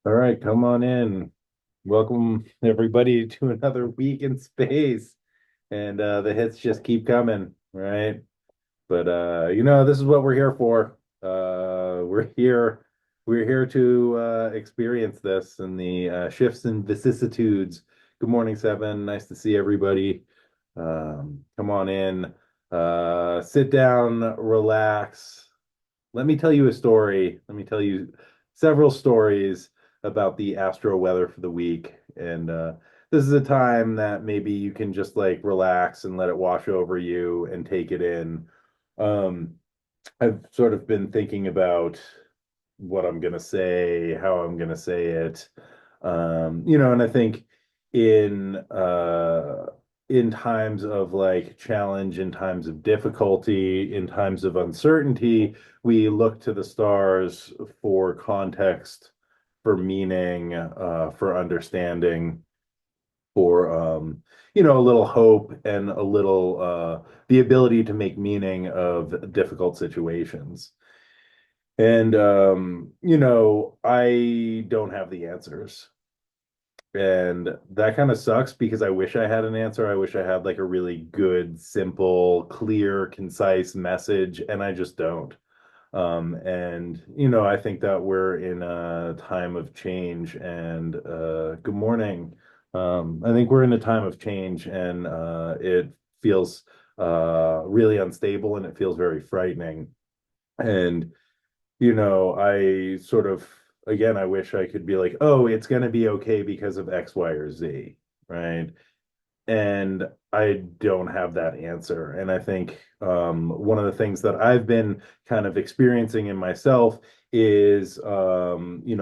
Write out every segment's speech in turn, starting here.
All right, come on in. Welcome everybody to another week in space. And the hits just keep coming, right? But this is what we're here for. We're here to experience this and the shifts and vicissitudes. Good morning, Seven. Nice to see everybody. Come on in. Sit down, relax. Let me tell you a story. Let me tell you several stories about the astro weather for the week. And this is a time that maybe you can just like relax and let it wash over you and take it in. Um, I've sort of been thinking about what I'm gonna say, how I'm gonna say it. And I think in uh in times of like challenge, in times of difficulty, in times of uncertainty, we look to the stars for context, for meaning, for understanding, for a little hope and a little the ability to make meaning of difficult situations. And I don't have the answers. And that kind of sucks because I wish I had an answer. I wish I had like a really good, simple, clear, concise message, and I just don't. And I think that we're in a time of change and good morning. I think we're in a time of change and it feels really unstable and it feels very frightening. And I sort of, again, I wish I could be like, oh, it's going to be okay because of X, Y, or Z, right? And I don't have that answer. And I think one of the things that I've been kind of experiencing in myself is,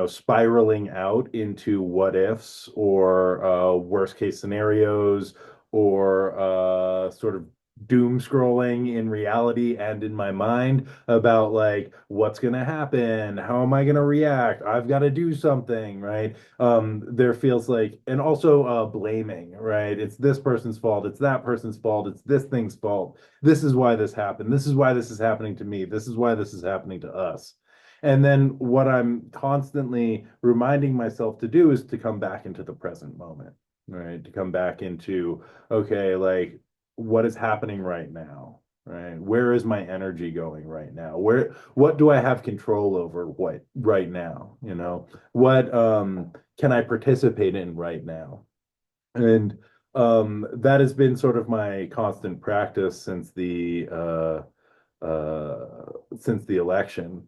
spiraling out into what ifs or worst case scenarios or sort of doom scrolling in reality and in my mind about like what's going to happen, how am I going to react, I've got to do something, right? There feels like, and also blaming, right? It's this person's fault, it's that person's fault, it's this thing's fault. This is why this happened. This is why this is happening to me. This is why this is happening to us. And then what I'm constantly reminding myself to do is to come back into the present moment, right? To come back into, okay, like what is happening right now? Right. Where is my energy going right now? What do I have control over what right now? What can I participate in right now? And that has been sort of my constant practice since the election.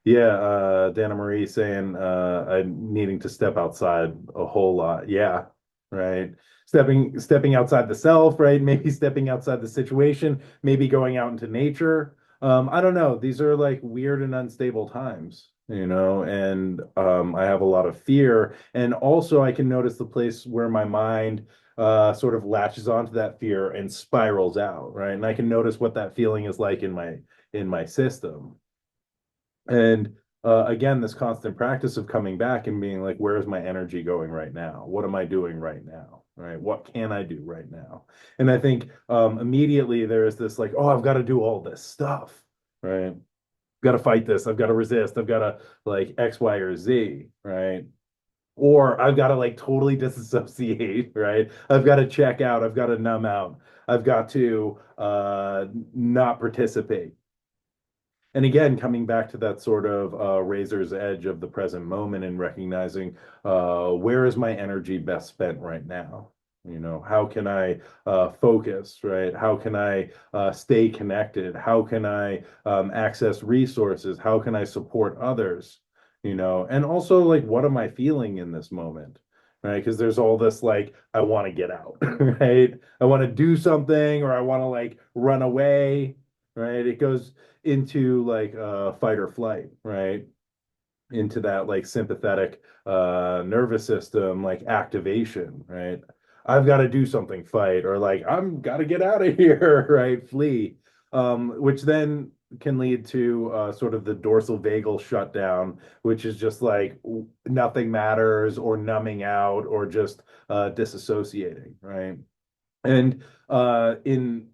Yeah, Dana Marie saying I'm needing to step outside a whole lot. Yeah, right. Stepping outside the self, right? Maybe stepping outside the situation, maybe going out into nature. I don't know. These are like weird and unstable times, and I have a lot of fear. And also I can notice the place where my mind sort of latches onto that fear and spirals out, right? And I can notice what that feeling is like in my system. And again, this constant practice of coming back and being like, where is my energy going right now? What am I doing right now? Right? What can I do right now? And I think immediately there is this like, oh, I've got to do all this stuff, right? Got to fight this. I've got to resist. I've got to like X, Y, or Z, right? Or I've got to like totally disassociate, right? I've got to check out. I've got to numb out. I've got to not participate. And again, coming back to that sort of razor's edge of the present moment and recognizing where is my energy best spent right now? How can I focus, right? How can I stay connected? How can I access resources? How can I support others? And also like, what am I feeling in this moment? Right? Because there's all this like, I want to get out, right? I want to do something or I want to like run away, right? It goes into like fight or flight, right? Into that like sympathetic nervous system, like activation, right? I've got to do something, fight, or like I'm got to get out of here, right? Flee, which then can lead to sort of the dorsal vagal shutdown, which is just like nothing matters, or numbing out, or just disassociating, right? And in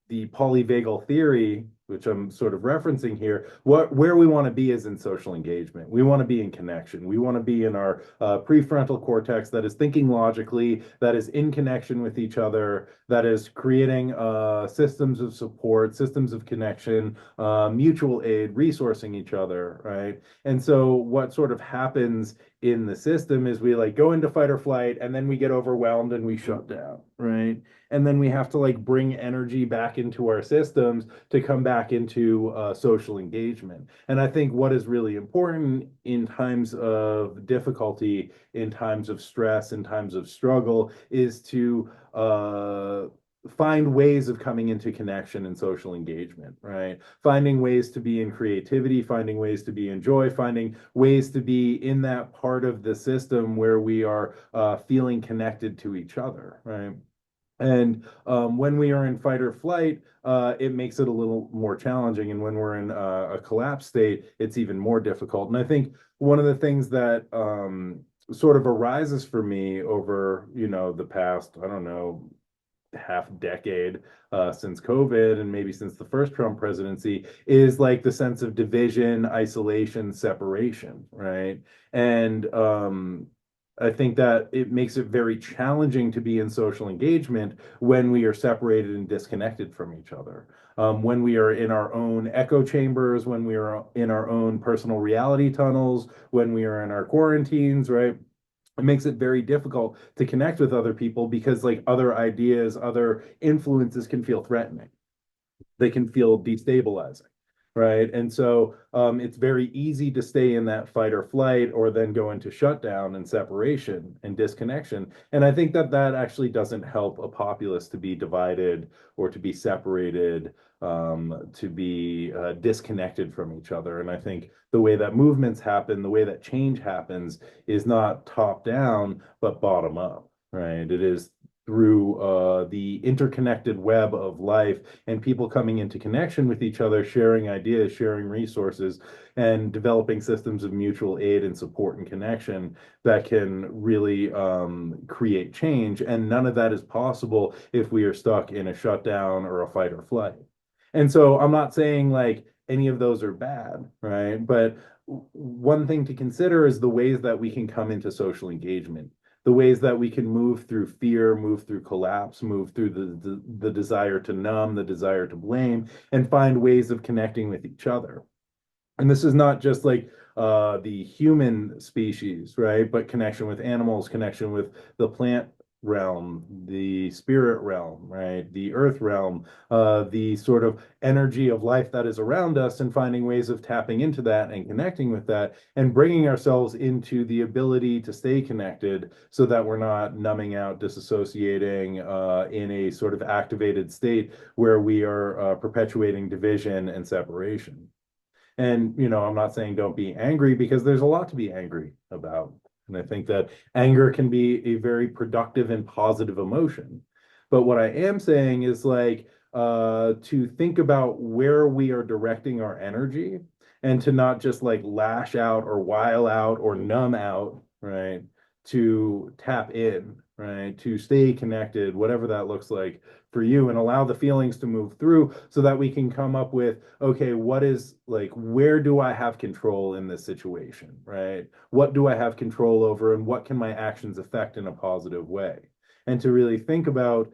the polyvagal theory. which I'm sort of referencing here, where we want to be is in social engagement. We want to be in connection. We want to be in our prefrontal cortex that is thinking logically, that is in connection with each other, that is creating systems of support, systems of connection, mutual aid, resourcing each other, right? And so what sort of happens in the system is we like go into fight or flight and then we get overwhelmed and we shut down, right? And then we have to like bring energy back into our systems to come back into social engagement. And I think what is really important in times of difficulty, in times of stress, in times of struggle, is to find ways of coming into connection and social engagement, right? Finding ways to be in creativity, finding ways to be in joy, finding ways to be in that part of the system where we are feeling connected to each other, right? And when we are in fight or flight, it makes it a little more challenging. And when we're in a collapse state, it's even more difficult. And I think one of the things that sort of arises for me over, the past, I don't know, half decade since COVID and maybe since the first Trump presidency is like the sense of division, isolation, separation, right? And I think that it makes it very challenging to be in social engagement when we are separated and disconnected from each other. When we are in our own echo chambers, when we are in our own personal reality tunnels, when we are in our quarantines, right? It makes it very difficult to connect with other people because like other ideas, other influences can feel threatening. They can feel destabilizing, right? And so it's very easy to stay in that fight or flight or then go into shutdown and separation and disconnection. And I think that that actually doesn't help a populace to be divided or to be separated, to be disconnected from each other. And I think the way that movements happen, the way that change happens is not top down, but bottom up, right? It is through the interconnected web of life and people coming into connection with each other, sharing ideas, sharing resources, and developing systems of mutual aid and support and connection that can really create change. And none of that is possible if we are stuck in a shutdown or a fight or flight. And so I'm not saying like any of those are bad, right? But one thing to consider is the ways that we can come into social engagement, the ways that we can move through fear, move through collapse, move through the desire to numb, the desire to blame, and find ways of connecting with each other. And this is not just like the human species, right? But connection with animals, connection with the plant realm, the spirit realm, right? The earth realm, the sort of energy of life that is around us, and finding ways of tapping into that and connecting with that and bringing ourselves into the ability to stay connected so that we're not numbing out, disassociating in a sort of activated state where we are perpetuating division and separation. And, I'm not saying don't be angry because there's a lot to be angry about. And I think that anger can be a very productive and positive emotion. But what I am saying is like to think about where we are directing our energy and to not just like lash out or while out or numb out, right? To tap in, right? To stay connected, whatever that looks like for you, and allow the feelings to move through so that we can come up with, okay, what is like, where do I have control in this situation, right? What do I have control over, and what can my actions affect in a positive way? And to really think about,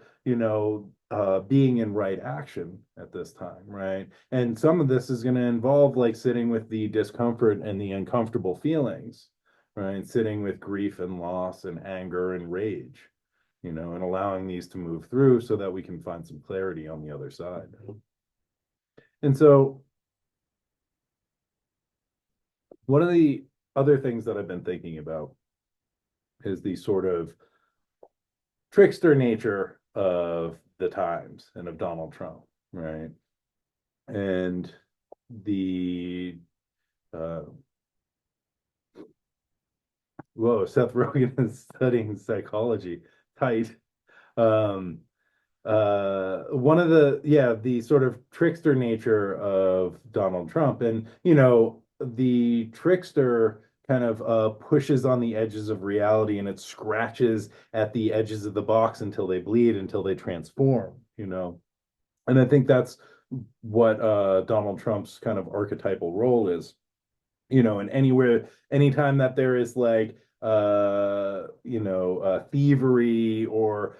being in right action at this time, right? And some of this is going to involve like sitting with the discomfort and the uncomfortable feelings, right? Sitting with grief and loss and anger and rage, and allowing these to move through so that we can find some clarity on the other side. And so, one of the other things that I've been thinking about is the sort of trickster nature of the times and of Donald Trump, right? And the uh, whoa, Seth Rogen is studying psychology. Tight. Um, one of the sort of trickster nature of Donald Trump, and the trickster kind of pushes on the edges of reality and it scratches at the edges of the box until they bleed, until they transform. And I think that's what Donald Trump's kind of archetypal role is, and anywhere, anytime that there is like thievery or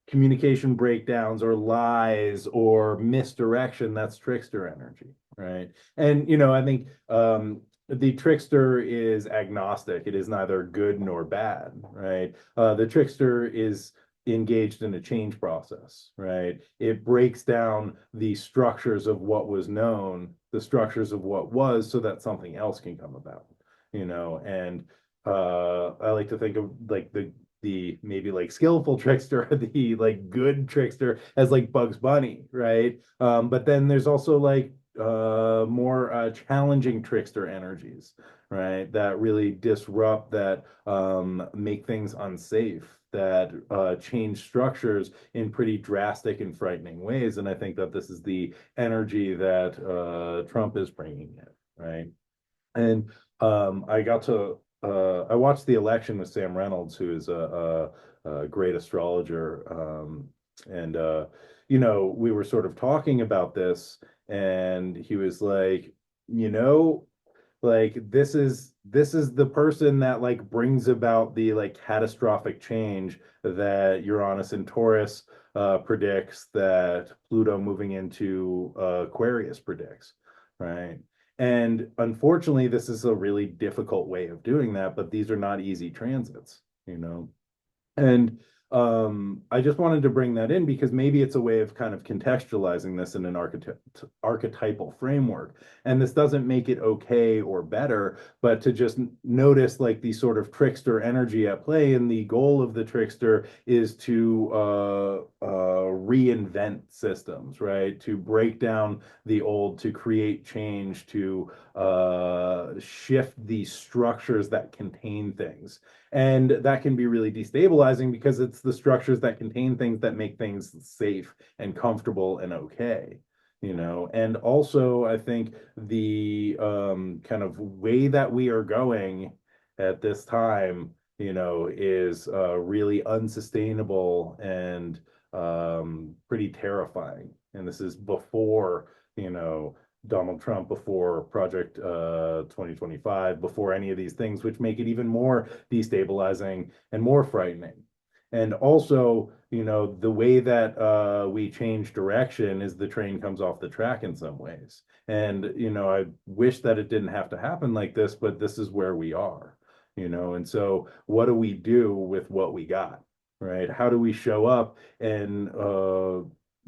communication breakdowns or lies or misdirection, that's trickster energy, right? And I think the trickster is agnostic. It is neither good nor bad, right? The trickster is engaged in a change process, right? It breaks down the structures of what was known, the structures of what was, so that something else can come about, and I like to think of like the maybe like skillful trickster, the like good trickster as like Bugs Bunny, right? But then there's also like more challenging trickster energies, right? That really disrupt, that make things unsafe, that change structures in pretty drastic and frightening ways. And I think that this is the energy that Trump is bringing in, right? And I watched the election with Sam Reynolds, who is a great astrologer, and we were sort of talking about this, and he was like, you know, like this is the person that like brings about the like catastrophic change that Uranus and Taurus predicts, that Pluto moving into Aquarius predicts, right? And unfortunately, this is a really difficult way of doing that, but these are not easy transits, you know. And I just wanted to bring that in because maybe it's a way of kind of contextualizing this in an archetypal framework. And this doesn't make it okay or better, but to just notice like the sort of trickster energy at play. And the goal of the trickster is to reinvent systems, right? To break down the old, to create change, to shift the structures that contain things. And that can be really destabilizing because it's the structures that contain things that make things safe and comfortable and okay, And also, I think the kind of way that we are going at this time, is really unsustainable and pretty terrifying. And this is before, Donald Trump, before Project 2025, before any of these things, which make it even more destabilizing and more frightening. And also, the way that we change direction is the train comes off the track in some ways. And, I wish that it didn't have to happen like this, but this is where we are, And so, what do we do with what we got, right? How do we show up and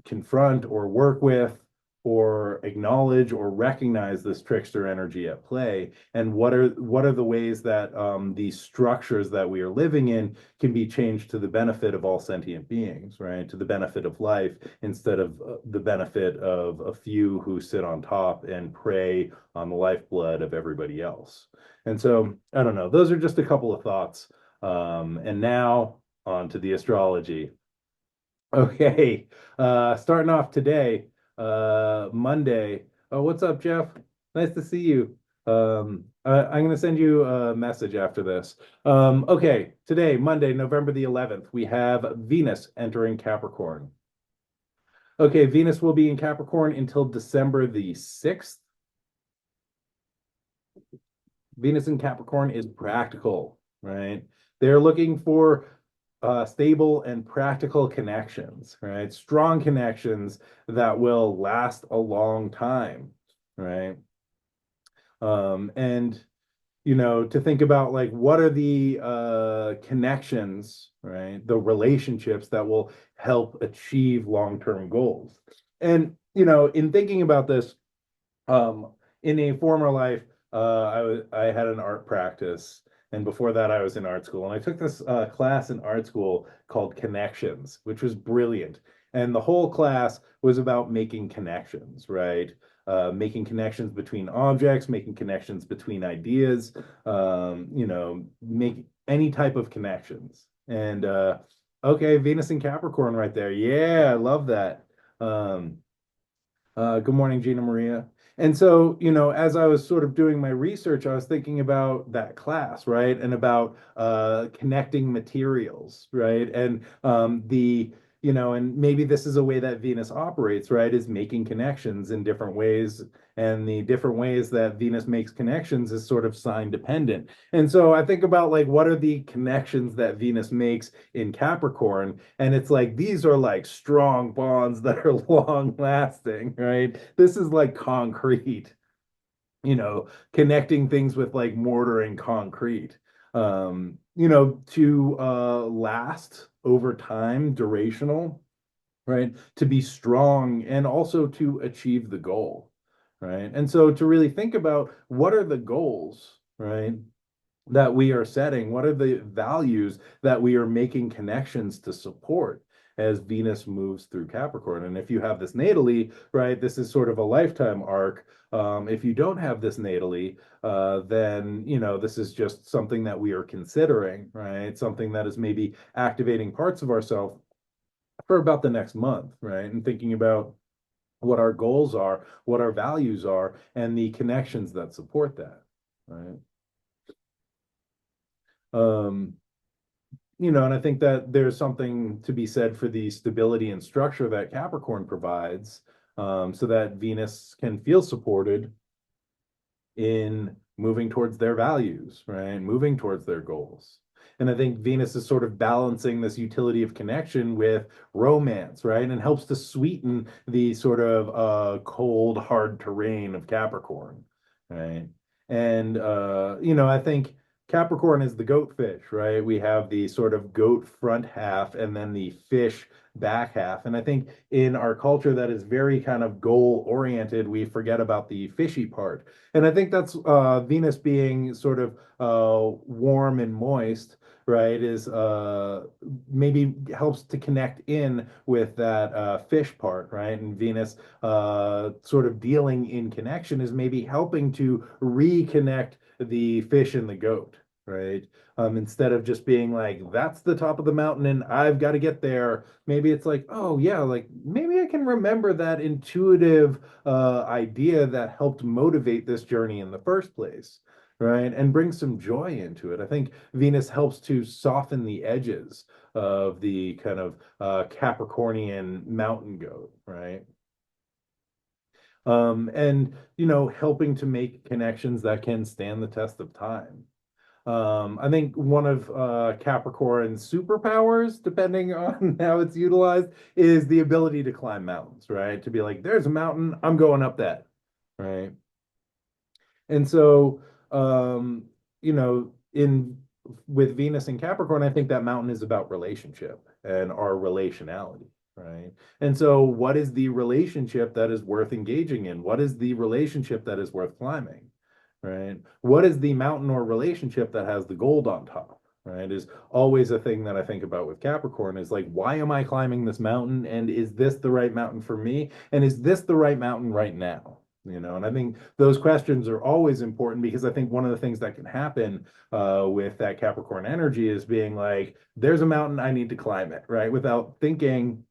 confront or work with or acknowledge or recognize this trickster energy at play, and what are the ways that these structures that we are living in can be changed to the benefit of all sentient beings, right? To the benefit of life, instead of the benefit of a few who sit on top and prey on the lifeblood of everybody else. And so I don't know, those are just a couple of thoughts, and now on to the astrology. Okay, starting off today, Monday. Oh, what's up, Jeff? Nice to see you. I'm gonna send you a message after this. Okay, today, Monday, November the 11th, we have Venus entering Capricorn. Okay, Venus will be in Capricorn until December the 6th. Venus in Capricorn is practical, right? They're looking for stable and practical connections, right? Strong connections that will last a long time, right? And to think about like what are the connections, right? The relationships that will help achieve long-term goals. And in thinking about this, in a former life, I had an art practice, and before that, I was in art school, and I took this class in art school called Connections, which was brilliant. And the whole class was about making connections, right? Making connections between objects, making connections between ideas, make any type of connections. And okay, Venus in Capricorn right there. Yeah, I love that. Um, good morning, Gina Maria. And so, as I was sort of doing my research, I was thinking about that class, right? And about connecting materials, right? And the and maybe this is a way that Venus operates, right? Is making connections in different ways. And the different ways that Venus makes connections is sort of sign dependent. And so I think about like what are the connections that Venus makes in Capricorn? And it's like these are like strong bonds that are long lasting, right? This is like concrete, connecting things with like mortar and concrete, to last over time, durational, right? To be strong and also to achieve the goal, right? And so to really think about what are the goals, right? That we are setting? What are the values that we are making connections to support as Venus moves through Capricorn? And if you have this natally, right, this is sort of a lifetime arc. If you don't have this natally, then this is just something that we are considering, right? Something that is maybe activating parts of ourselves for about the next month, right? And thinking about what our goals are, what our values are, and the connections that support that, right? Um, and I think that there's something to be said for the stability and structure that Capricorn provides, so that Venus can feel supported in moving towards their values, right? Moving towards their goals. And I think Venus is sort of balancing this utility of connection with romance, right? And helps to sweeten the sort of cold, hard terrain of Capricorn, right? And I think Capricorn is the goat fish, right? We have the sort of goat front half and then the fish back half. And I think in our culture that is very kind of goal oriented, we forget about the fishy part. And I think that's Venus being sort of warm and moist, right? Is maybe helps to connect in with that fish part, right? And Venus sort of dealing in connection is maybe helping to reconnect the fish and the goat, right? Instead of just being like, that's the top of the mountain and I've got to get there. Maybe it's like, oh yeah, like maybe I can remember that intuitive idea that helped motivate this journey in the first place, right? And bring some joy into it. I think Venus helps to soften the edges of the kind of Capricornian mountain goat, right? And helping to make connections that can stand the test of time. I think one of Capricorn's superpowers, depending on how it's utilized, is the ability to climb mountains, right? To be like, there's a mountain, I'm going up that, right? And so, in with Venus and Capricorn, I think that mountain is about relationship and our relationality, right? And so, what is the relationship that is worth engaging in? What is the relationship that is worth climbing, right? What is the mountain or relationship that has the gold on top? Right, is always a thing that I think about with Capricorn is like, why am I climbing this mountain? And is this the right mountain for me? And is this the right mountain right now? And I think those questions are always important because I think one of the things that can happen with that Capricorn energy is being like, there's a mountain, I need to climb it, right? Without thinking,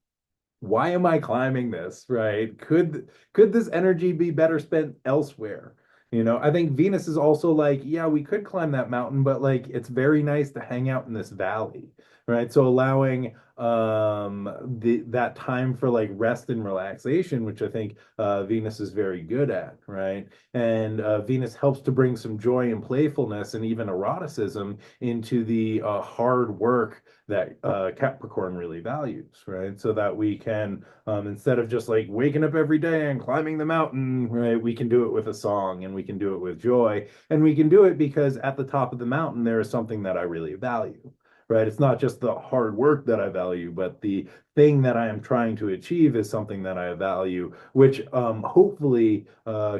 why am I climbing this, right? Could this energy be better spent elsewhere? I think Venus is also like, yeah, we could climb that mountain, but like it's very nice to hang out in this valley, right? So allowing that time for like rest and relaxation, which I think Venus is very good at, right? And Venus helps to bring some joy and playfulness and even eroticism into the hard work that Capricorn really values, right? So that we can, instead of just like waking up every day and climbing the mountain, right? We can do it with a song and we can do it with joy. And we can do it because at the top of the mountain, there is something that I really value, right? It's not just the hard work that I value, but the thing that I am trying to achieve is something that I value, which hopefully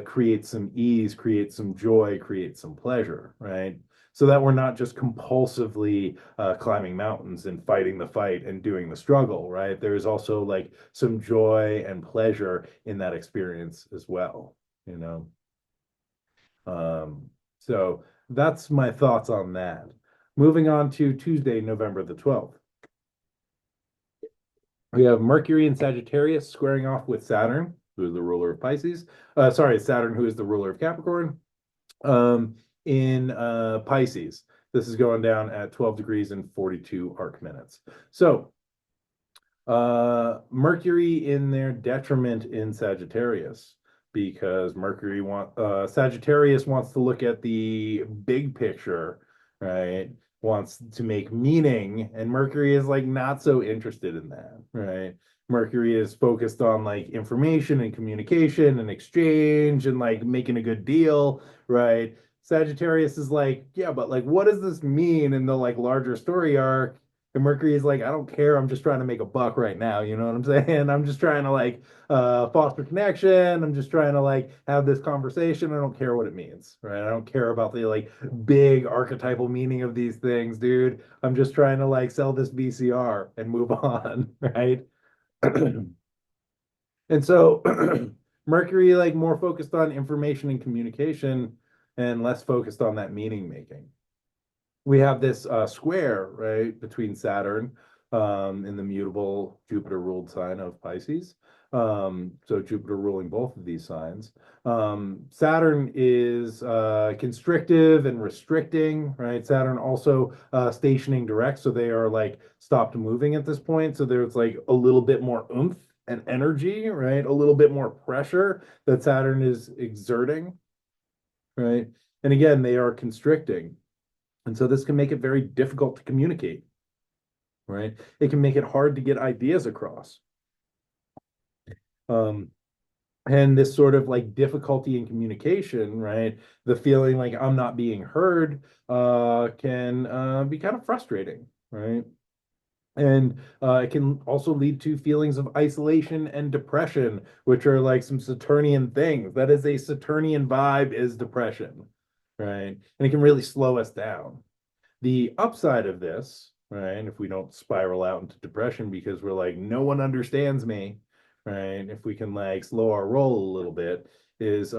creates some ease, creates some joy, creates some pleasure, right? So that we're not just compulsively climbing mountains and fighting the fight and doing the struggle, right? There's also like some joy and pleasure in that experience as well, you know? So that's my thoughts on that. Moving on to Tuesday, November the 12th. We have Mercury in Sagittarius squaring off with Saturn, who is the ruler of Pisces. Sorry, Saturn, who is the ruler of Capricorn, in Pisces. This is going down at 12 degrees and 42 arc minutes. So Mercury in their detriment in Sagittarius, because Sagittarius wants to look at the big picture, right? Wants to make meaning, and Mercury is like not so interested in that, right? Mercury is focused on like information and communication and exchange and like making a good deal, right? Sagittarius is like, yeah, but like what does this mean in the like larger story arc? And Mercury is like, I don't care. I'm just trying to make a buck right now. You know what I'm saying? I'm just trying to like foster connection. I'm just trying to like have this conversation. I don't care what it means, right? I don't care about the like big archetypal meaning of these things, dude. I'm just trying to like sell this VCR and move on, right? And so Mercury like more focused on information and communication and less focused on that meaning making. We have this square, right, between Saturn in the mutable Jupiter ruled sign of Pisces. So Jupiter ruling both of these signs. Saturn is constrictive and restricting, right? Saturn also stationing direct, so they are like stopped moving at this point. So there's like a little bit more oomph and energy, right? A little bit more pressure that Saturn is exerting, right? And again, they are constricting. And so this can make it very difficult to communicate, right? It can make it hard to get ideas across. Um, and this sort of like difficulty in communication, right? The feeling like I'm not being heard can be kind of frustrating, right? And it can also lead to feelings of isolation and depression, which are like some Saturnian things. That is a Saturnian vibe, is depression, right? And it can really slow us down. The upside of this, right, if we don't spiral out into depression because we're like, no one understands me, right, if we can like slow our roll a little bit, is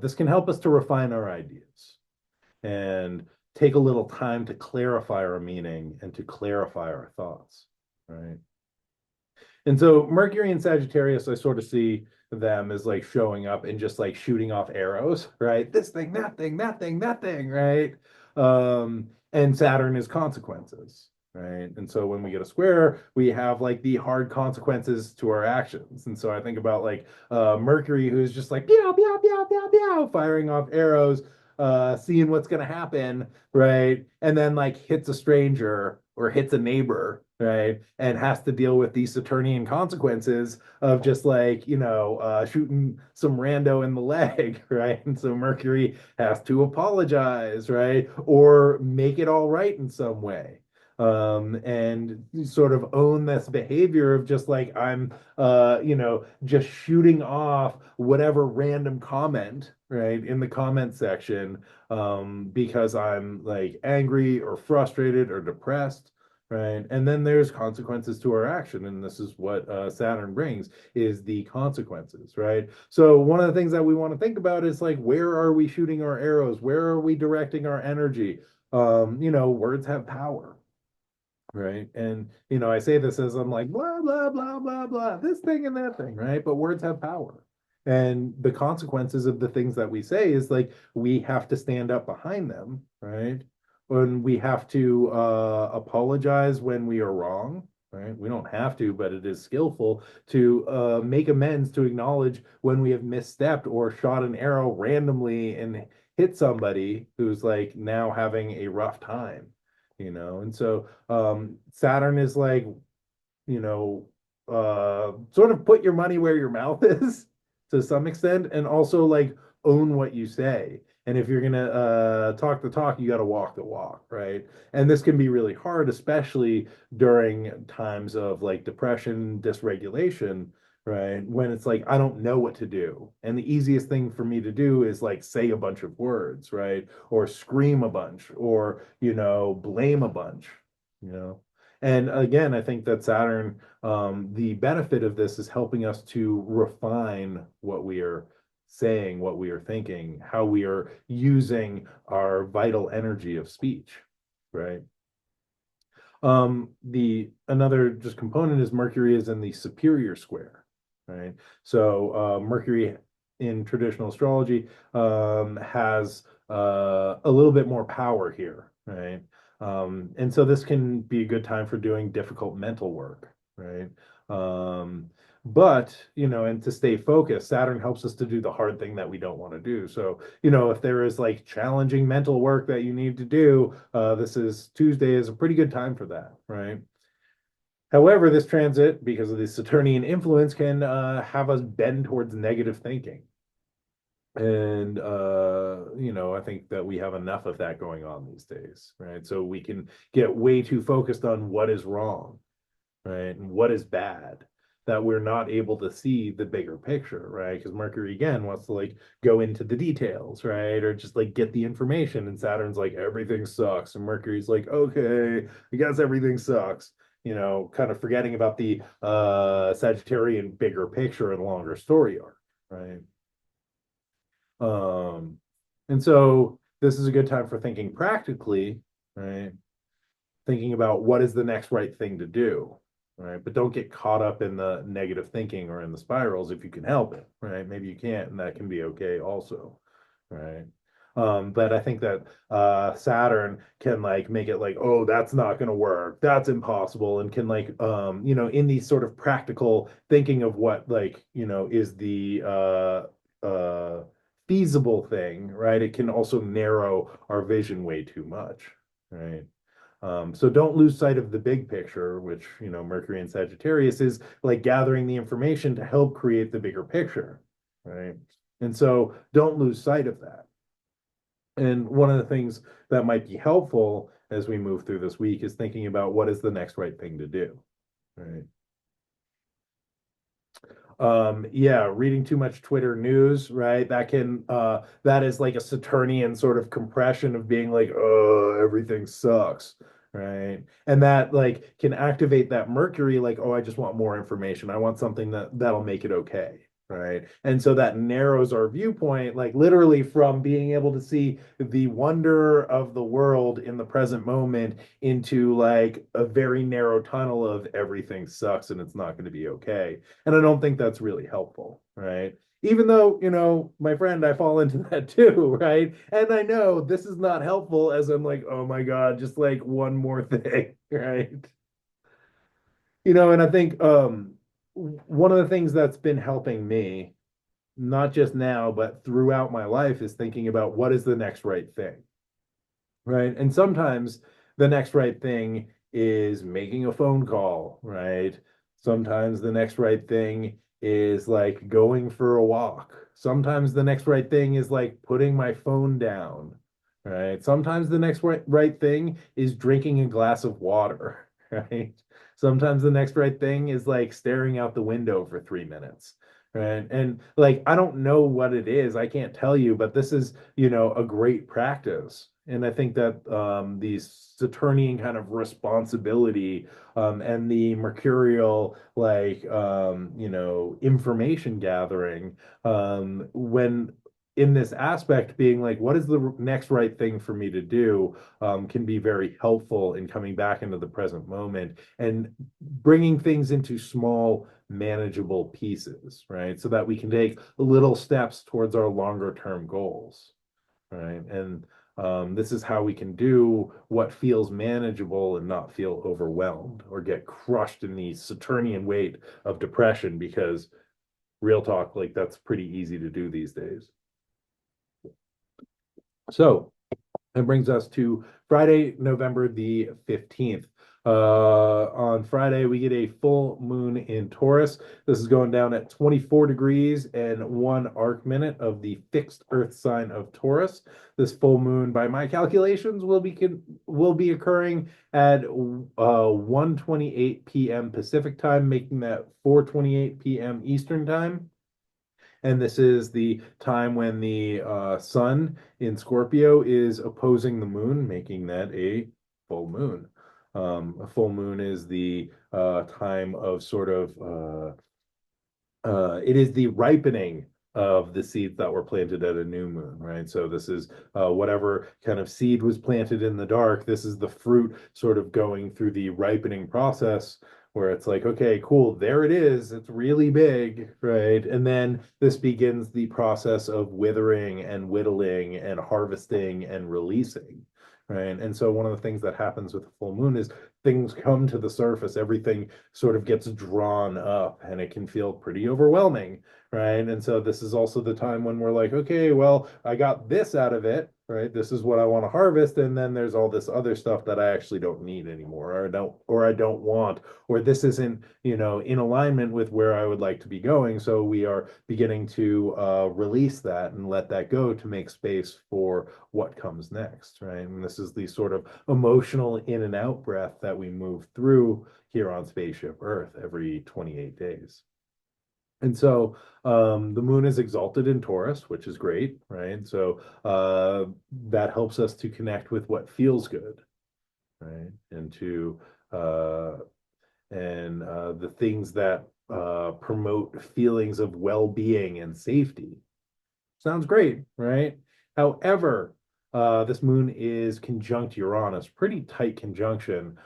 this can help us to refine our ideas and take a little time to clarify our meaning and to clarify our thoughts, right? And so Mercury and Sagittarius, I sort of see them as like showing up and just like shooting off arrows, right? This thing, that thing, that thing, that thing, right? And Saturn is consequences, right? And so when we get a square, we have like the hard consequences to our actions. And so I think about like Mercury, who's just like pew, pew, pew, pew, pew, firing off arrows, seeing what's gonna happen, right? And then like hits a stranger or hits a neighbor, right? And has to deal with these Saturnian consequences of just like, shooting some rando in the leg, right? And so Mercury has to apologize, right? Or make it all right in some way. And sort of own this behavior of just like just shooting off whatever random comment, right, in the comment section, because I'm like angry or frustrated or depressed, right? And then there's consequences to our action, and this is what Saturn brings, is the consequences, right? So one of the things that we want to think about is like, where are we shooting our arrows? Where are we directing our energy? Words have power, right? And I say this as I'm like blah blah blah blah blah, this thing and that thing, right? But words have power. And the consequences of the things that we say is like we have to stand up behind them, right? When we have to apologize when we are wrong, right? We don't have to, but it is skillful to make amends, to acknowledge when we have misstepped or shot an arrow randomly and hit somebody who's like now having a rough time, and so Saturn is like, sort of put your money where your mouth is to some extent, and also like own what you say. And if you're gonna talk the talk, you got to walk the walk, right? And this can be really hard, especially during times of like depression, dysregulation, right? When it's like I don't know what to do, and the easiest thing for me to do is like say a bunch of words, right? Or scream a bunch, or blame a bunch, you know. And again, I think that Saturn, the benefit of this is helping us to refine what we are saying, what we are thinking, how we are using our vital energy of speech, right? The another just component is Mercury is in the superior square, right? So Mercury in traditional astrology has a little bit more power here, right? And so this can be a good time for doing difficult mental work, right? Um, but, and to stay focused, Saturn helps us to do the hard thing that we don't want to do. So, if there is like challenging mental work that you need to do, this is Tuesday is a pretty good time for that, right? However, this transit, because of the Saturnian influence, can have us bend towards negative thinking. And I think that we have enough of that going on these days, right? So we can get way too focused on what is wrong, right? And what is bad, that we're not able to see the bigger picture, right? Because Mercury again wants to like go into the details, right? Or just like get the information. And Saturn's like, everything sucks. And Mercury's like, okay, I guess everything sucks. Kind of forgetting about the Sagittarian bigger picture and longer story arc, right? Um, and so this is a good time for thinking practically, right? Thinking about what is the next right thing to do, right? But don't get caught up in the negative thinking or in the spirals if you can help it, right? Maybe you can't, and that can be okay also, right? But I think that Saturn can like make it like, oh, that's not going to work, that's impossible, and can like, in these sort of practical thinking of what like, is the feasible thing, right? It can also narrow our vision way too much, right? So don't lose sight of the big picture, which, Mercury and Sagittarius is like gathering the information to help create the bigger picture, right? And so don't lose sight of that. And one of the things that might be helpful as we move through this week is thinking about what is the next right thing to do, right? Yeah, reading too much Twitter news, right? That is like a Saturnian sort of compression of being like, oh, everything sucks, right? And that like can activate that Mercury, like, oh, I just want more information, I want something that'll make it okay, right? And so that narrows our viewpoint, like literally from being able to see the wonder of the world in the present moment into like a very narrow tunnel of everything sucks and it's not going to be okay. And I don't think that's really helpful, right? Even though, my friend, I fall into that too, right? And I know this is not helpful as I'm like, oh my God, just like one more thing, right? And I think one of the things that's been helping me, not just now, but throughout my life, is thinking about what is the next right thing, right? And sometimes the next right thing is making a phone call, right? Sometimes the next right thing is like going for a walk. Sometimes the next right thing is like putting my phone down, right? Sometimes the next right thing is drinking a glass of water, right? Sometimes the next right thing is like staring out the window for 3 minutes. Right. And like, I don't know what it is. I can't tell you, but this is, a great practice. And I think that the Saturnian kind of responsibility and the mercurial, like, information gathering, when in this aspect being like, what is the next right thing for me to do, can be very helpful in coming back into the present moment and bringing things into small manageable pieces, right? So that we can take little steps towards our longer term goals, right? And this is how we can do what feels manageable and not feel overwhelmed or get crushed in the Saturnian weight of depression, because real talk, like that's pretty easy to do these days. So that brings us to Friday, November the 15th. On Friday, we get a full moon in Taurus. This is going down at 24 degrees and 1 arc minute of the fixed Earth sign of Taurus. This full moon, by my calculations, will be occurring at 1:28 p.m. Pacific time, making that 4:28 p.m. Eastern time. And this is the time when the sun in Scorpio is opposing the moon, making that a full moon. A full moon is the time of sort of it is the ripening of the seeds that were planted at a new moon, right? So this is whatever kind of seed was planted in the dark. This is the fruit sort of going through the ripening process where it's like, okay, cool, there it is. It's really big, right? And then this begins the process of withering and whittling and harvesting and releasing, right? And so one of the things that happens with the full moon is things come to the surface, everything sort of gets drawn up, and it can feel pretty overwhelming, right? And so this is also the time when we're like, okay, well, I got this out of it, right? This is what I want to harvest, and then there's all this other stuff that I actually don't need anymore, or I don't want, or this isn't, in alignment with where I would like to be going. So we are beginning to release that and let that go to make space for what comes next, right? And this is the sort of emotional in and out breath that we move through here on Spaceship Earth every 28 days. And so the moon is exalted in Taurus, which is great, right? So that helps us to connect with what feels good, right? Uh, the things that promote feelings of well-being and safety. Sounds great, right? However, this moon is conjunct Uranus, pretty tight conjunction.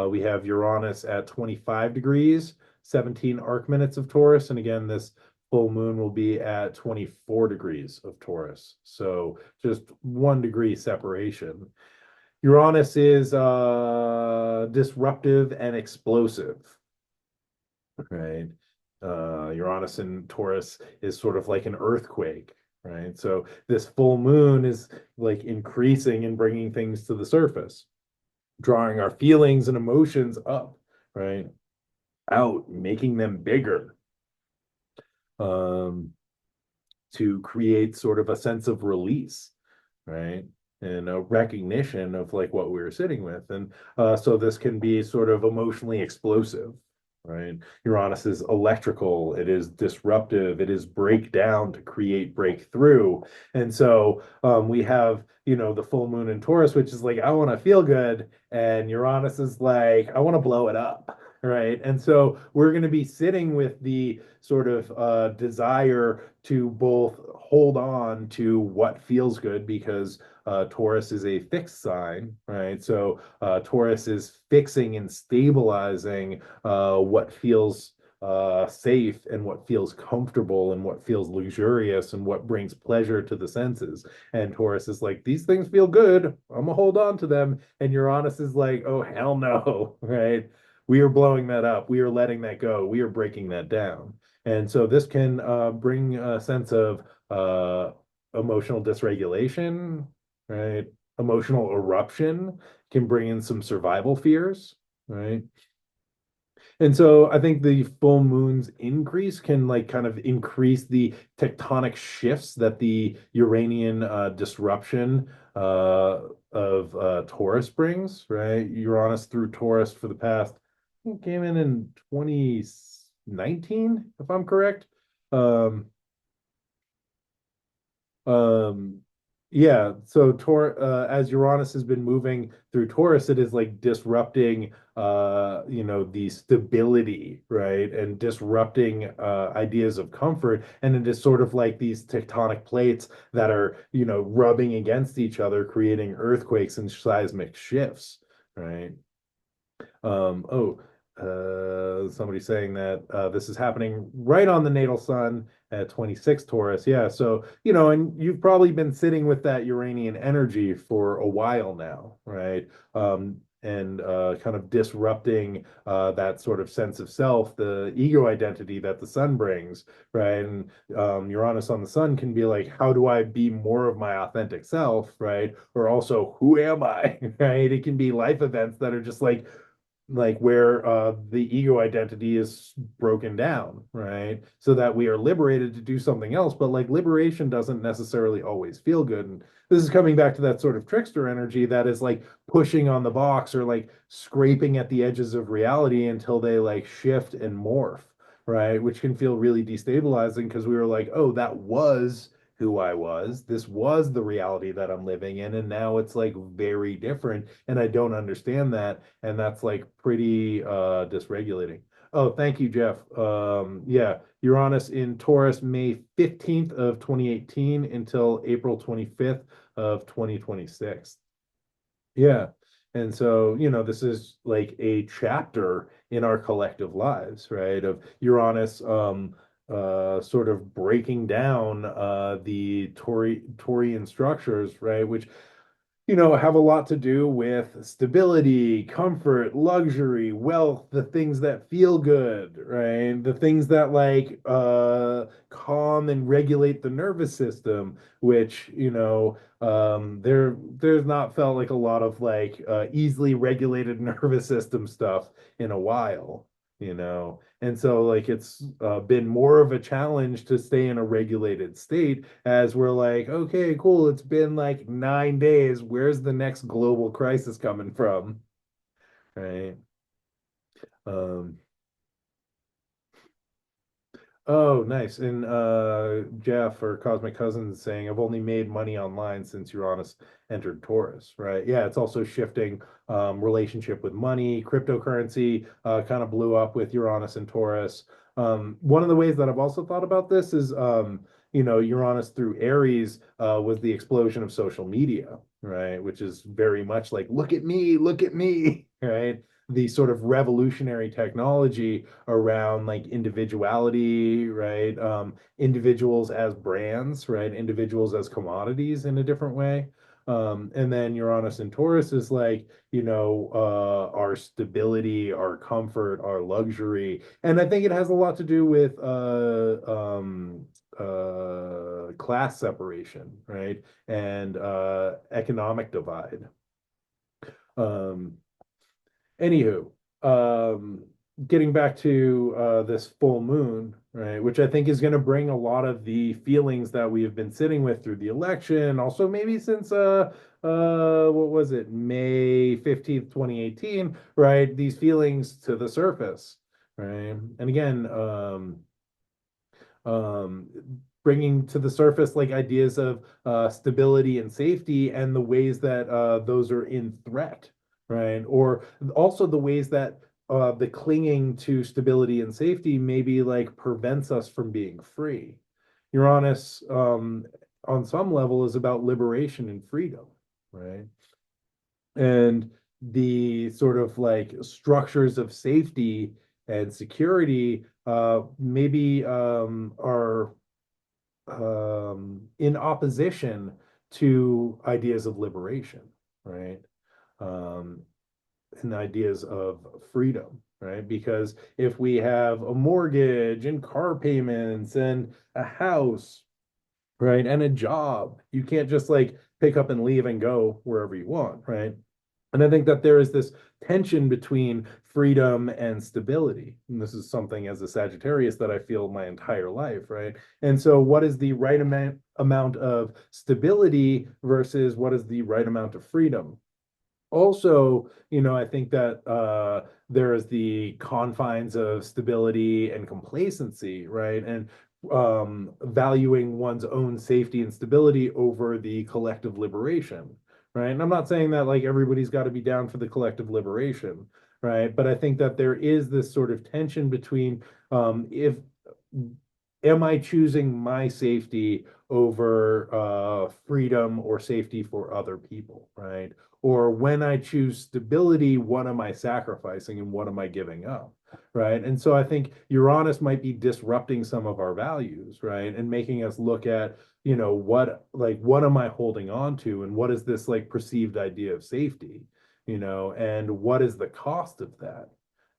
We have Uranus at 25 degrees, 17 arc minutes of Taurus. And again, this full moon will be at 24 degrees of Taurus. So just 1 degree separation. Uranus is disruptive and explosive, right? Uranus in Taurus is sort of like an earthquake, right? So this full moon is like increasing and bringing things to the surface, drawing our feelings and emotions up, right? Out, making them bigger, um, to create sort of a sense of release, right? And a recognition of like what we were sitting with. And so this can be sort of emotionally explosive, right? Uranus is electrical, it is disruptive, it is breakdown to create breakthrough. And so we have, the full moon in Taurus, which is like, I want to feel good. And Uranus is like, I want to blow it up. Right. And so we're going to be sitting with the sort of desire to both hold on to what feels good because Taurus is a fixed sign, right? So Taurus is fixing and stabilizing what feels safe and what feels comfortable and what feels luxurious and what brings pleasure to the senses. And Taurus is like, these things feel good. I'm gonna hold on to them. And Uranus is like, oh, hell no, right? We are blowing that up. We are letting that go. We are breaking that down. And so this can bring a sense of emotional dysregulation, right? Emotional eruption can bring in some survival fears, right? And so I think the full moon's increase can like kind of increase the tectonic shifts that the Uranian disruption of Taurus brings, right? Uranus through Taurus for the past, I think came in 2019, if I'm correct. Um, um, yeah, so as Uranus has been moving through Taurus, it is like disrupting the stability, right? And disrupting ideas of comfort. And it is sort of like these tectonic plates that are, rubbing against each other, creating earthquakes and seismic shifts, right? Oh, somebody saying that this is happening right on the natal sun at 26 Taurus. Yeah, so and you've probably been sitting with that Uranian energy for a while now, right? And kind of disrupting that sort of sense of self, the ego identity that the sun brings, right? And Uranus on the sun can be like, how do I be more of my authentic self, right? Or also, who am I, right? It can be life events that are just like where the ego identity is broken down, right? So that we are liberated to do something else. But like liberation doesn't necessarily always feel good. And this is coming back to that sort of trickster energy that is like pushing on the box or like scraping at the edges of reality until they like shift and morph, right? Which can feel really destabilizing because we were like, oh, that was who I was. This was the reality that I'm living in. And now it's like very different. And I don't understand that. And that's like pretty dysregulating. Oh, thank you, Jeff. Yeah, Uranus in Taurus, May 15th of 2018 until April 25th of 2026. Yeah. And so, this is like a chapter in our collective lives, right? Of Uranus sort of breaking down the Taurian structures, right? Which have a lot to do with stability, comfort, luxury, wealth, the things that feel good, right? The things that like calm and regulate the nervous system, which, there's not felt like a lot of like easily regulated nervous system stuff in a while. And so like it's been more of a challenge to stay in a regulated state as we're like, okay, cool, it's been like 9 days. Where's the next global crisis coming from? Right. Um, Oh, nice. And Jeff or Cosmic Cousins saying, I've only made money online since Uranus entered Taurus, right? Yeah, it's also shifting relationship with money, cryptocurrency kind of blew up with Uranus and Taurus. One of the ways that I've also thought about this is, Uranus through Aries was the explosion of social media, right? Which is very much like, look at me, right? The sort of revolutionary technology around like individuality, right? Individuals as brands, right? Individuals as commodities in a different way. And then Uranus and Taurus is like, our stability, our comfort, our luxury. And I think it has a lot to do with class separation, right? And economic divide. Um, Anywho, um, getting back to this full moon, right, which I think is going to bring a lot of the feelings that we have been sitting with through the election, also maybe since what was it, May 15th, 2018, right? These feelings to the surface, right? And again, um, bringing to the surface like ideas of stability and safety and the ways that those are in threat, right? Or also the ways that the clinging to stability and safety maybe like prevents us from being free. Uranus, on some level, is about liberation and freedom, right? And the sort of like structures of safety and security maybe are in opposition to ideas of liberation, right? Um, and ideas of freedom, right? Because if we have a mortgage and car payments and a house, right, and a job, you can't just like pick up and leave and go wherever you want, right? And I think that there is this tension between freedom and stability. And this is something as a Sagittarius that I feel my entire life, right? And so, what is the right amount of stability versus what is the right amount of freedom? Also, I think that there is the confines of stability and complacency, right? And valuing one's own safety and stability over the collective liberation, right? And I'm not saying that like everybody's got to be down for the collective liberation, right? But I think that there is this sort of tension between if am I choosing my safety over freedom or safety for other people, right? Or when I choose stability, what am I sacrificing and what am I giving up? Right. And so I think Uranus might be disrupting some of our values, right? And making us look at, what am I holding on to? And what is this like perceived idea of safety, and what is the cost of that?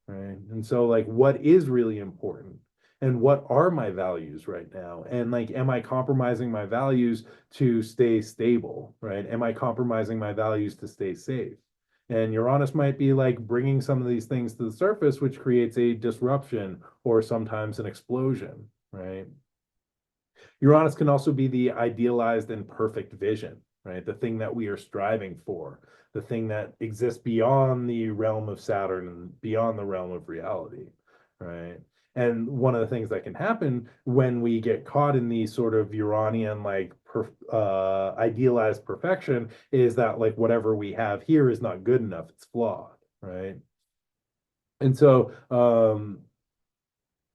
Right. And so, like, what is really important? And what are my values right now? And like, am I compromising my values to stay stable, right? Am I compromising my values to stay safe? And Uranus might be like bringing some of these things to the surface, which creates a disruption or sometimes an explosion, right? Uranus can also be the idealized and perfect vision, right? The thing that we are striving for, the thing that exists beyond the realm of Saturn and beyond the realm of reality, right? And one of the things that can happen when we get caught in the sort of Uranian idealized perfection is that like whatever we have here is not good enough; it's flawed, right? And so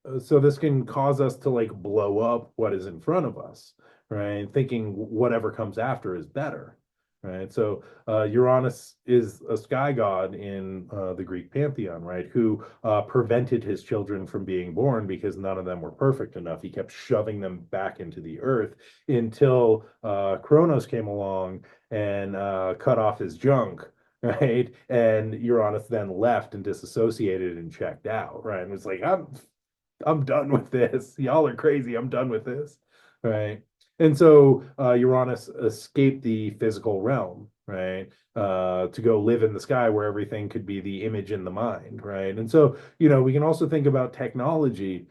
this can cause us to like blow up what is in front of us, right? Thinking whatever comes after is better, right? So Uranus is a sky god in the Greek pantheon, right? Who prevented his children from being born because none of them were perfect enough. He kept shoving them back into the earth until Kronos came along and cut off his junk, right? And Uranus then left and disassociated and checked out, right? And it's like, I'm done with this. Y'all are crazy. I'm done with this. Right. And so Uranus escaped the physical realm, right? To go live in the sky where everything could be the image in the mind, right? And so, we can also think about technology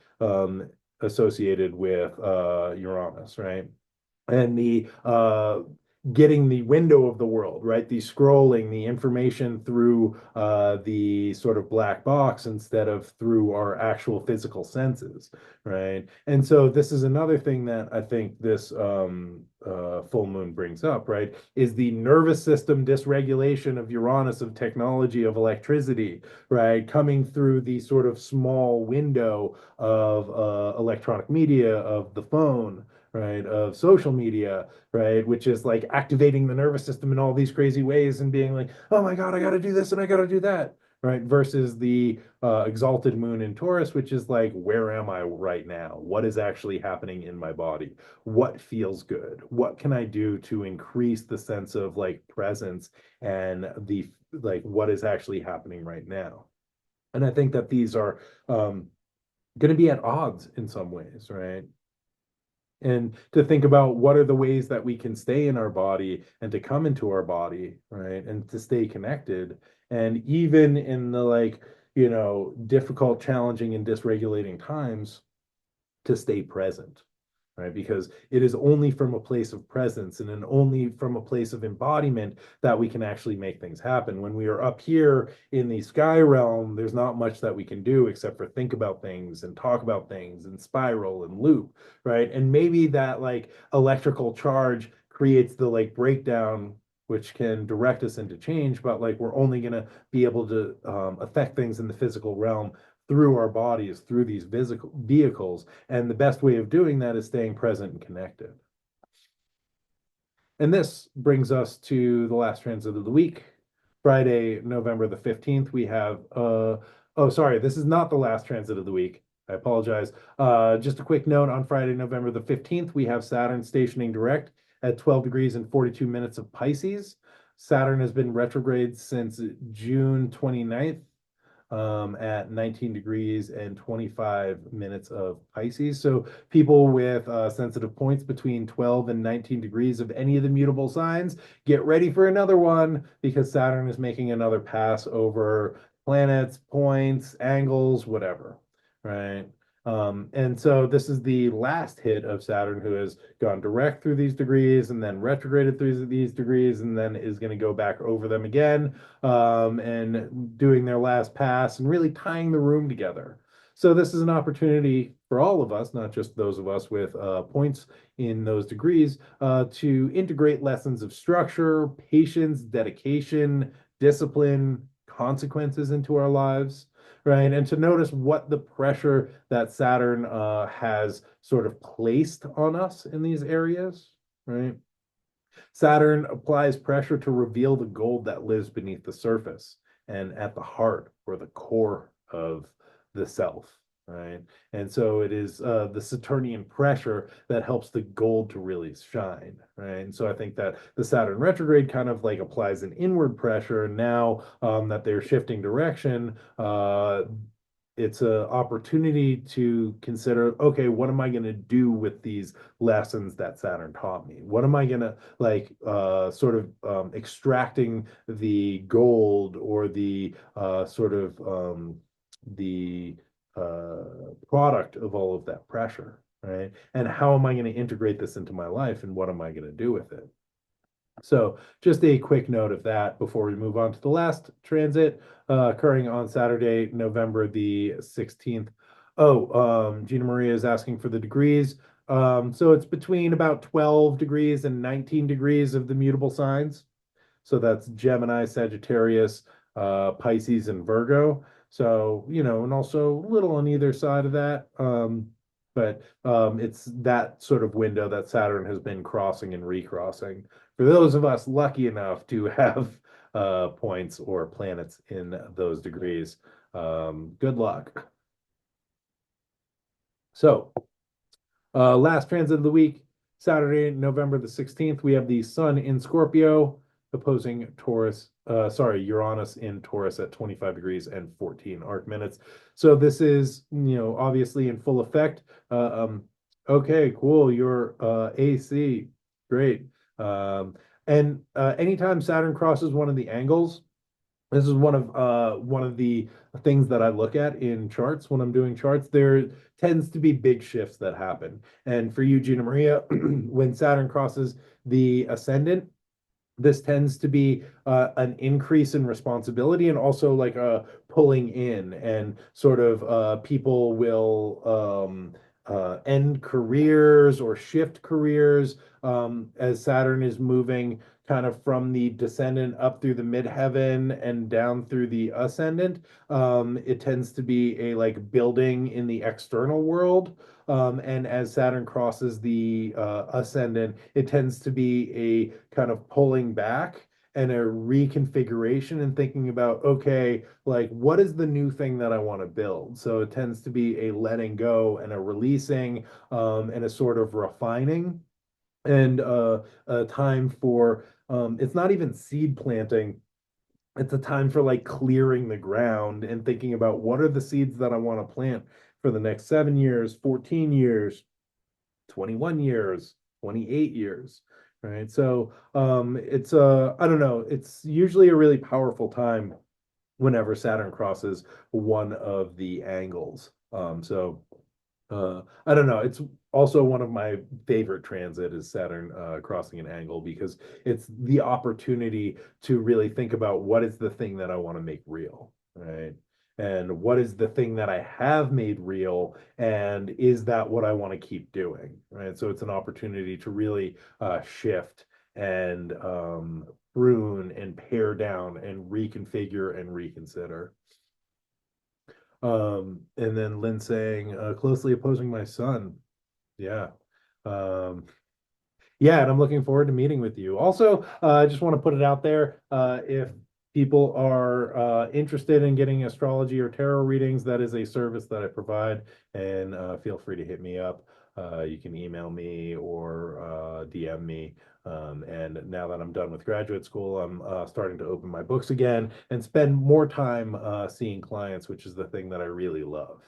associated with Uranus, right? And the getting the window of the world, right? The scrolling, the information through the sort of black box instead of through our actual physical senses, right? And so this is another thing that I think this full moon brings up, right? Is the nervous system dysregulation of Uranus, of technology, of electricity, right? Coming through the sort of small window of electronic media, of the phone, right, of social media, right, which is like activating the nervous system in all these crazy ways and being like, oh my God, I got to do this and I got to do that, right, versus the exalted moon in Taurus, which is like, where am I right now? What is actually happening in my body? What feels good? What can I do to increase the sense of like presence and the like what is actually happening right now? And I think that these are going to be at odds in some ways, right? And to think about what are the ways that we can stay in our body and to come into our body, right? And to stay connected. And even in the like, difficult, challenging, and dysregulating times, to stay present, right? Because it is only from a place of presence and only from a place of embodiment that we can actually make things happen. When we are up here in the sky realm, there's not much that we can do except for think about things and talk about things and spiral and loop, right? And maybe that like electrical charge creates the like breakdown which can direct us into change, but like we're only going to be able to affect things in the physical realm through our bodies, through these physical vehicles. And the best way of doing that is staying present and connected. And this brings us to the last transit of the week. Friday, November the 15th, we have, oh, sorry, this is not the last transit of the week. I apologize. Just a quick note on Friday, November the 15th, we have Saturn stationing direct at 12 degrees and 42 minutes of Pisces. Saturn has been retrograde since June 29th at 19 degrees and 25 minutes of Pisces. So people with sensitive points between 12 and 19 degrees of any of the mutable signs, get ready for another one because Saturn is making another pass over planets, points, angles, whatever, right? And so this is the last hit of Saturn, who has gone direct through these degrees and then retrograded through these degrees and then is going to go back over them again and doing their last pass and really tying the room together. So this is an opportunity for all of us, not just those of us with points in those degrees, to integrate lessons of structure, patience, dedication, discipline, consequences into our lives, right? And to notice what the pressure that Saturn has sort of placed on us in these areas, right? Saturn applies pressure to reveal the gold that lives beneath the surface and at the heart or the core of the self, right? And so it is the Saturnian pressure that helps the gold to really shine, right? And so I think that the Saturn retrograde kind of like applies an inward pressure. Now that they're shifting direction, it's an opportunity to consider, okay, what am I going to do with these lessons that Saturn taught me? What am I going to like sort of extracting the gold or the sort of the product of all of that pressure, right? And how am I going to integrate this into my life and what am I going to do with it? So just a quick note of that before we move on to the last transit occurring on Saturday, November the 16th. Oh, Gina Maria is asking for the degrees. So it's between about 12 degrees and 19 degrees of the mutable signs. So that's Gemini, Sagittarius, Pisces, and Virgo. So, and also a little on either side of that. But it's that sort of window that Saturn has been crossing and recrossing. For those of us lucky enough to have points or planets in those degrees, good luck. So, last transit of the week, Saturday, November the 16th, we have the Sun in Scorpio opposing Uranus in Taurus at 25 degrees and 14 arc minutes. So this is, obviously in full effect. Okay, cool. You're AC. Great. And anytime Saturn crosses one of the angles, this is one of the things that I look at in charts when I'm doing charts. There tends to be big shifts that happen. And for you, Gina Maria, when Saturn crosses the ascendant, this tends to be an increase in responsibility and also like a pulling in and sort of people will end careers or shift careers as Saturn is moving kind of from the descendant up through the midheaven and down through the ascendant. It tends to be a like building in the external world. And as Saturn crosses the ascendant, it tends to be a kind of pulling back and a reconfiguration and thinking about, okay, like what is the new thing that I want to build? So it tends to be a letting go and a releasing and a sort of refining and a time for, it's not even seed planting. It's a time for like clearing the ground and thinking about what are the seeds that I want to plant for the next 7 years, 14 years, 21 years, 28 years, right? So it's I don't know, it's usually a really powerful time whenever Saturn crosses one of the angles. I don't know. It's also one of my favorite transit is Saturn crossing an angle because it's the opportunity to really think about what is the thing that I want to make real, right? And what is the thing that I have made real, and is that what I want to keep doing, right? So it's an opportunity to really shift and prune and pare down and reconfigure and reconsider. And then Lynn saying, closely opposing my son. Yeah. Um, yeah, and I'm looking forward to meeting with you. Also, I just want to put it out there. If people are interested in getting astrology or tarot readings, that is a service that I provide, and feel free to hit me up. You can email me or DM me. And now that I'm done with graduate school, I'm starting to open my books again and spend more time seeing clients, which is the thing that I really love.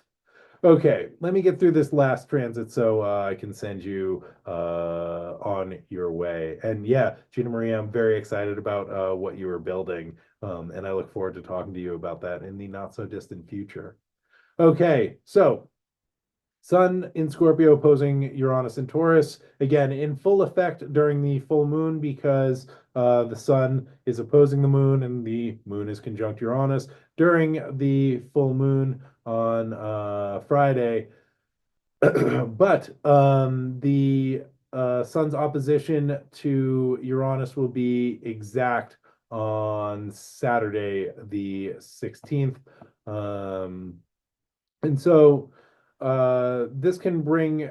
Okay, let me get through this last transit so I can send you on your way. And yeah, Gina Maria, I'm very excited about what you are building, and I look forward to talking to you about that in the not so distant future. Okay, so Sun in Scorpio opposing Uranus in Taurus, again in full effect during the full moon because the Sun is opposing the moon and the moon is conjunct Uranus. During the full moon on Friday, but the Sun's opposition to Uranus will be exact on Saturday, the 16th. Um, and so this can bring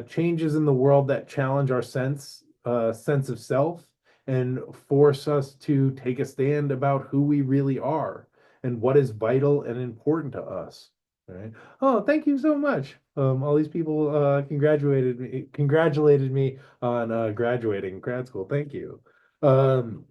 changes in the world that challenge our sense of self and force us to take a stand about who we really are and what is vital and important to us. Right. Oh, thank you so much. All these people congratulated me on graduating grad school. Thank you. Um,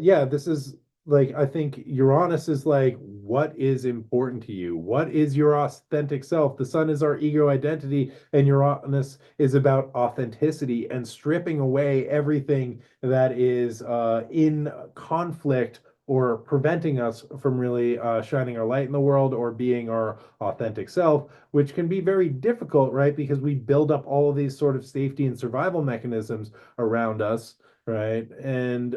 yeah, this is like I think Uranus is like what is important to you? What is your authentic self? The sun is our ego identity, and Uranus is about authenticity and stripping away everything that is in conflict or preventing us from really shining our light in the world or being our authentic self, which can be very difficult, right? Because we build up all of these sort of safety and survival mechanisms around us, right? And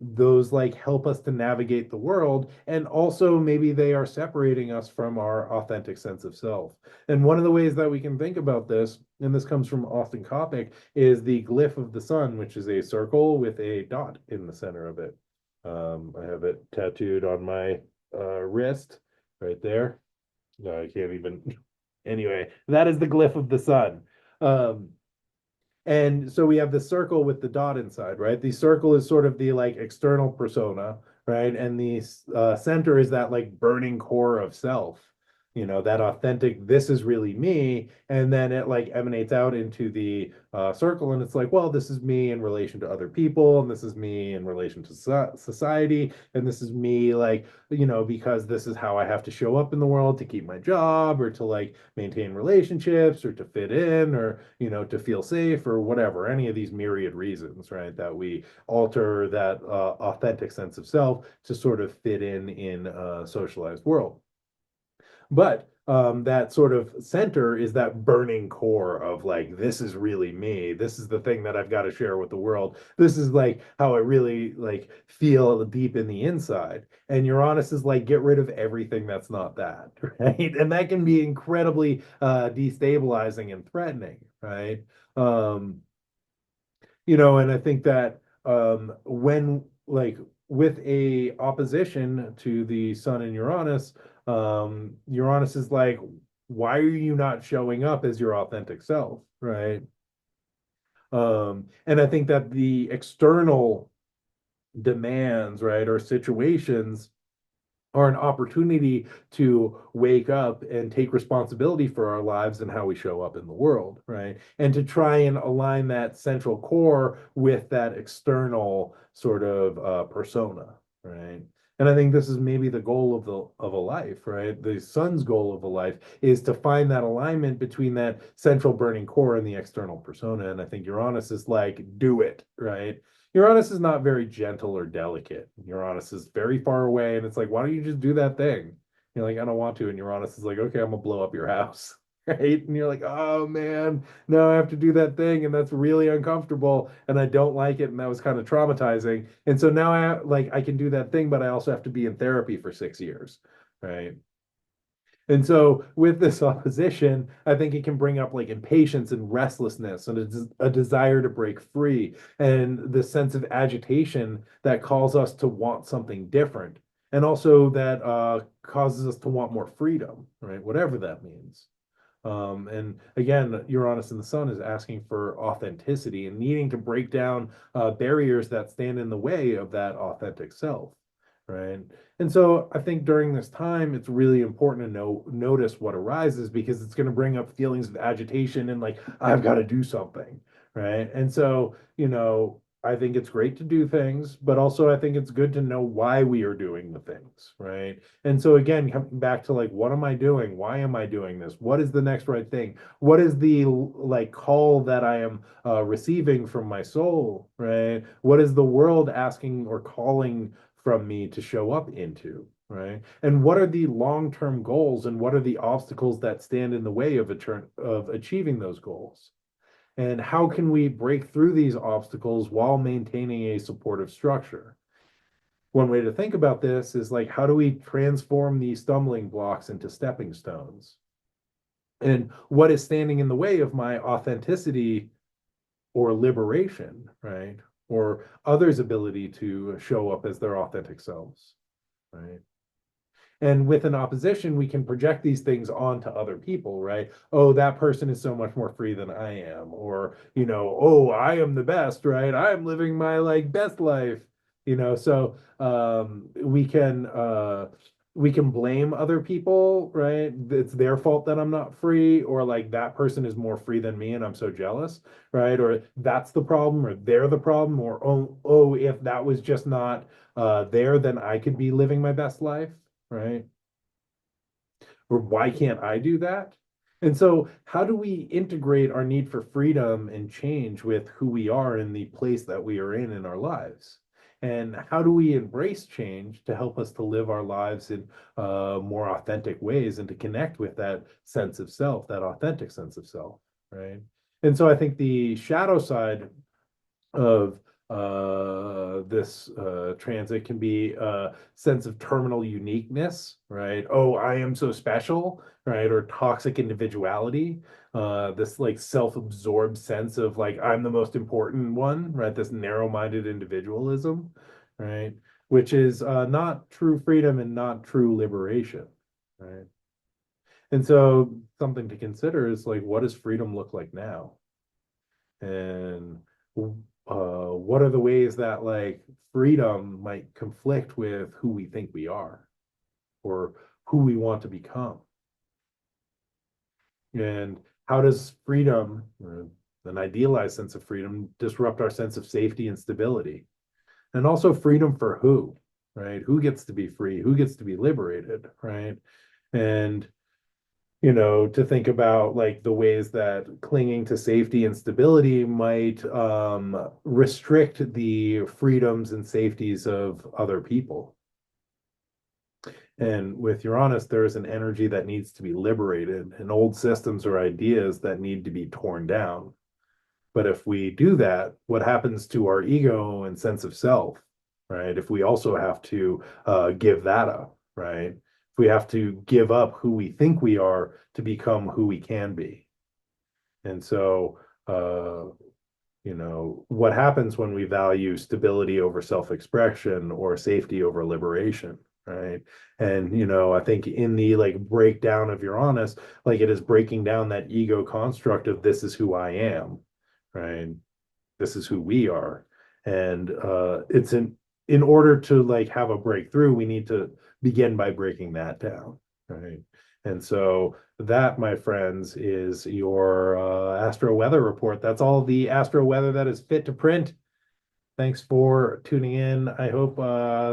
those like help us to navigate the world, and also maybe they are separating us from our authentic sense of self. And one of the ways that we can think about this, and this comes from Austin Coppock, is the glyph of the sun, which is a circle with a dot in the center of it. I have it tattooed on my wrist right there. No, I can't even. Anyway, that is the glyph of the sun. Um, and so we have the circle with the dot inside, right? The circle is sort of the like external persona, right? And the center is that like burning core of self. that authentic, this is really me. And then it like emanates out into the circle. And it's like, well, this is me in relation to other people. And this is me in relation to society. And this is me, like, because this is how I have to show up in the world to keep my job or to like maintain relationships or to fit in or, to feel safe or whatever, any of these myriad reasons, right? That we alter that authentic sense of self to sort of fit in a socialized world. But that sort of center is that burning core of like, this is really me. This is the thing that I've got to share with the world. This is like how I really like feel deep in the inside. And Uranus is like, get rid of everything that's not that, right? And that can be incredibly destabilizing and threatening, right? Um, and I think that when like with a opposition to the Sun and Uranus, Uranus is like, why are you not showing up as your authentic self, right? And I think that the external demands, right, or situations are an opportunity to wake up and take responsibility for our lives and how we show up in the world, right? And to try and align that central core with that external sort of persona, right? And I think this is maybe the goal of a life, right? The sun's goal of a life is to find that alignment between that central burning core and the external persona. And I think Uranus is like, do it, right? Uranus is not very gentle or delicate. Uranus is very far away, and it's like, why don't you just do that thing? You're like, I don't want to. And Uranus is like, okay, I'm gonna blow up your house. Right? And you're like, oh man, no, I have to do that thing, and that's really uncomfortable, and I don't like it, and that was kind of traumatizing. And so now I can do that thing, but I also have to be in therapy for 6 years, right? And so with this opposition, I think it can bring up like impatience and restlessness and a desire to break free and the sense of agitation that calls us to want something different. And also that causes us to want more freedom, right? Whatever that means. And again, Uranus and the Sun is asking for authenticity and needing to break down barriers that stand in the way of that authentic self, right? And so I think during this time, it's really important to notice what arises because it's going to bring up feelings of agitation and like, I've got to do something, right? And so, I think it's great to do things, but also I think it's good to know why we are doing the things, right? And so again, coming back to like, what am I doing? Why am I doing this? What is the next right thing? What is the like call that I am receiving from my soul, right? What is the world asking or calling from me to show up into, right? And what are the long-term goals and what are the obstacles that stand in the way of achieving those goals? And how can we break through these obstacles while maintaining a supportive structure? One way to think about this is like, how do we transform these stumbling blocks into stepping stones? And what is standing in the way of my authenticity or liberation, right? Or others' ability to show up as their authentic selves, right? And with an opposition, we can project these things onto other people, right? Oh, that person is so much more free than I am. Or, oh, I am the best, right? I am living my like best life. So we can blame other people, right? It's their fault that I'm not free, or like that person is more free than me and I'm so jealous, right? Or that's the problem, or they're the problem, or oh, if that was just not there, then I could be living my best life, right? Or why can't I do that? And so, how do we integrate our need for freedom and change with who we are in the place that we are in our lives? And how do we embrace change to help us to live our lives in more authentic ways and to connect with that sense of self, that authentic sense of self, right? And so, I think the shadow side of this transit can be a sense of terminal uniqueness, right? Oh, I am so special, right? Or toxic individuality, this like self-absorbed sense of like I'm the most important one, right? This narrow-minded individualism, right? Which is not true freedom and not true liberation, right? And so something to consider is like, what does freedom look like now? And what are the ways that like freedom might conflict with who we think we are or who we want to become, And how does freedom, or an idealized sense of freedom, disrupt our sense of safety and stability? And also freedom for who, right? Who gets to be free? Who gets to be liberated, right? And to think about like the ways that clinging to safety and stability might restrict the freedoms and safeties of other people. And with Uranus, there is an energy that needs to be liberated and old systems or ideas that need to be torn down. But if we do that, what happens to our ego and sense of self, right? If we also have to give that up, right? If we have to give up who we think we are to become who we can be. And so, what happens when we value stability over self-expression or safety over liberation, right? And I think in the like breakdown of Uranus, like it is breaking down that ego construct of this is who I am, right? This is who we are. And it's in order to like have a breakthrough, we need to begin by breaking that down, right? And so that, my friends, is your astro weather report. That's all the astro weather that is fit to print. Thanks for tuning in. I hope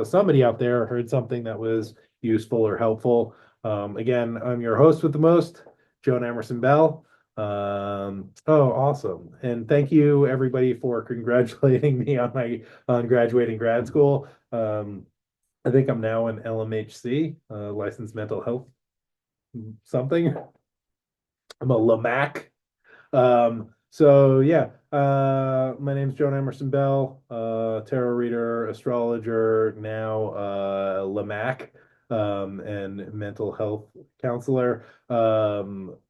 somebody out there heard something that was useful or helpful. Again, I'm your host with the most, Joan Emerson Bell. Oh, awesome. And thank you everybody for congratulating me on my on graduating grad school. I think I'm now an LMHC, licensed mental health something. I'm a LAMAC. So yeah, my name's Joan Emerson Bell, tarot reader, astrologer, now Lamac, and mental health counselor. I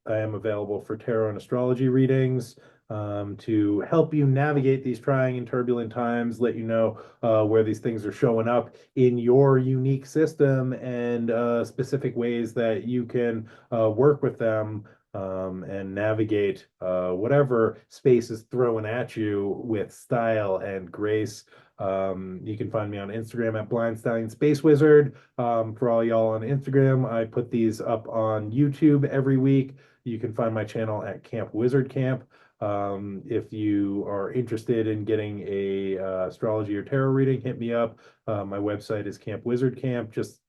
am available for tarot and astrology readings to help you navigate these trying and turbulent times, let you know where these things are showing up in your unique system and specific ways that you can work with them and navigate whatever space is thrown at you with style and grace. You can find me on Instagram at Blind Stallion Space Wizard. For all y'all on Instagram, I put these up on YouTube every week. You can find my channel at Camp Wizard Camp. If you are interested in getting a astrology or tarot reading, hit me up. My website is Camp Wizard Camp. Just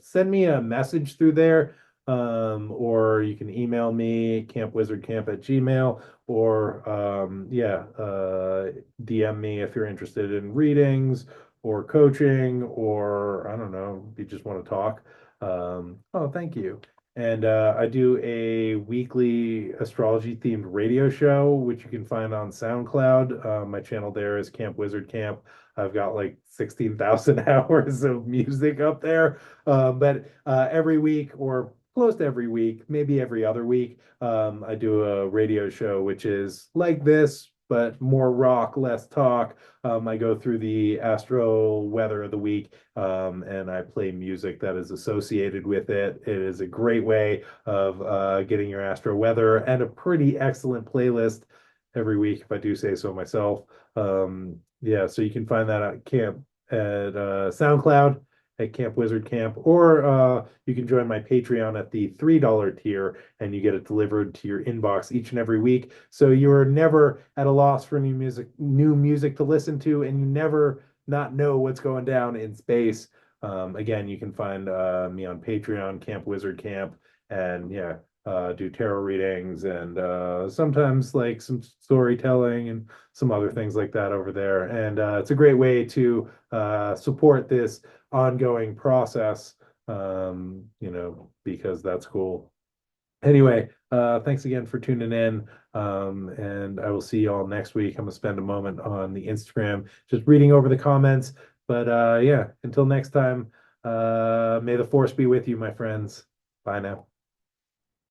send me a message through there, or you can email me campwizardcamp@gmail, or DM me if you're interested in readings or coaching, or I don't know, if you just want to talk. Oh, thank you. And I do a weekly astrology themed radio show, which you can find on SoundCloud. My channel there is Camp Wizard Camp. I've got like 16,000 hours of music up there. But every week, or close to every week, maybe every other week, I do a radio show, which is like this, but more rock, less talk. I go through the astro weather of the week, and I play music that is associated with it. It is a great way of getting your astro weather and a pretty excellent playlist every week, if I do say so myself. Yeah, so you can find that at SoundCloud at Camp Wizard Camp, or you can join my Patreon at the $3 tier, and you get it delivered to your inbox each and every week. So you're never at a loss for new music to listen to, and you never not know what's going down in space. Again, you can find me on Patreon, Camp Wizard Camp, and yeah, do tarot readings and sometimes like some storytelling and some other things like that over there. And it's a great way to support this ongoing process, because that's cool. Anyway, thanks again for tuning in. And I will see you all next week. I'm gonna spend a moment on the Instagram just reading over the comments. But yeah, until next time, may the force be with you, my friends. Bye now.